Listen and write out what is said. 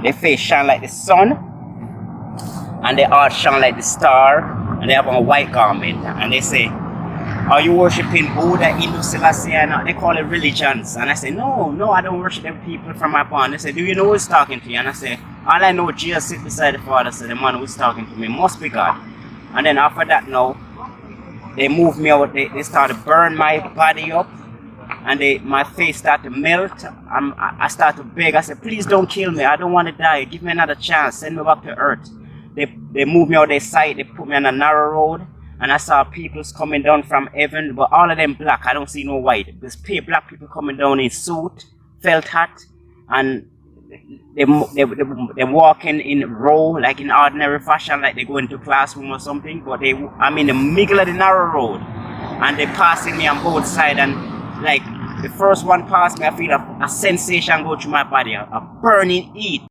Their face shine like the sun, and they all shine like the star, and they have on a white garment, and they say, "Are you worshiping Buddha, Hindu, Selassie?" And they call it religions. And I say, no, I don't worship them people from my pond. They say, "Do you know who's talking to you?" And I say, "All I know, Jesus sit beside the Father, so the man who's talking to me must be God." And then after that now, they move me out, they start to burn my body up, and my face start to melt. I start to beg. I said, "Please don't kill me. I don't want to die. Give me another chance. Send me back to earth." They move me out their sight. They put me on a narrow road, and I saw people coming down from heaven, but all of them black. I don't see no white. There's black people coming down in suit, felt hat, and they walking in row like in ordinary fashion, like they go into classroom or something. But I'm in the middle of the narrow road, and they passing me on both sides, and like the first one passed me, I feel a sensation go through my body, a burning heat.